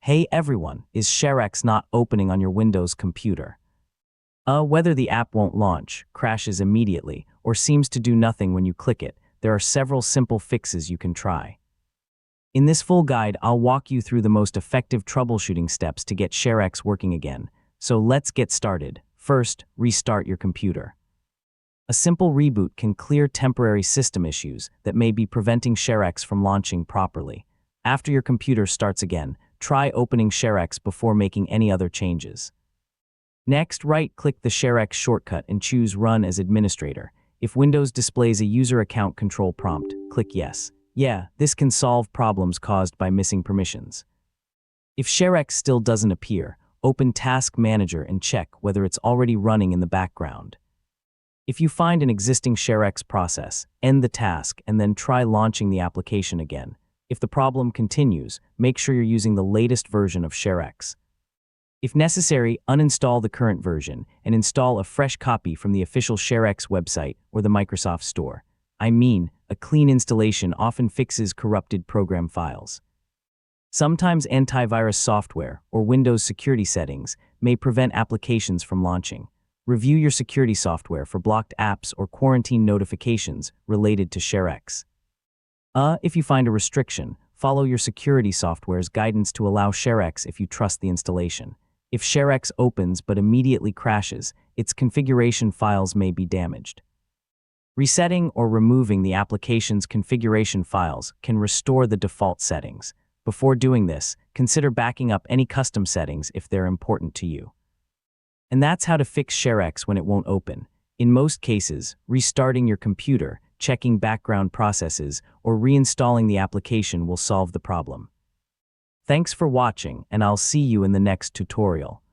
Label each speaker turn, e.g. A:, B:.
A: Hey everyone, is ShareX not opening on your Windows computer? Whether the app won't launch, crashes immediately, or seems to do nothing when you click it, there are several simple fixes you can try. In this full guide, I'll walk you through the most effective troubleshooting steps to get ShareX working again. So let's get started. First, restart your computer. A simple reboot can clear temporary system issues that may be preventing ShareX from launching properly. After your computer starts again, try opening ShareX before making any other changes. Next, right-click the ShareX shortcut and choose Run as Administrator. If Windows displays a user account control prompt, click Yes. Yeah, this can solve problems caused by missing permissions. If ShareX still doesn't appear, open Task Manager and check whether it's already running in the background. If you find an existing ShareX process, end the task and then try launching the application again. If the problem continues, make sure you're using the latest version of ShareX. If necessary, uninstall the current version and install a fresh copy from the official ShareX website or the Microsoft Store. I mean, a clean installation often fixes corrupted program files. Sometimes antivirus software or Windows security settings may prevent applications from launching. Review your security software for blocked apps or quarantine notifications related to ShareX. If you find a restriction, follow your security software's guidance to allow ShareX if you trust the installation. If ShareX opens but immediately crashes, its configuration files may be damaged. Resetting or removing the application's configuration files can restore the default settings. Before doing this, consider backing up any custom settings if they're important to you. And that's how to fix ShareX when it won't open. In most cases, restarting your computer, checking background processes, or reinstalling the application will solve the problem. Thanks for watching, and I'll see you in the next tutorial.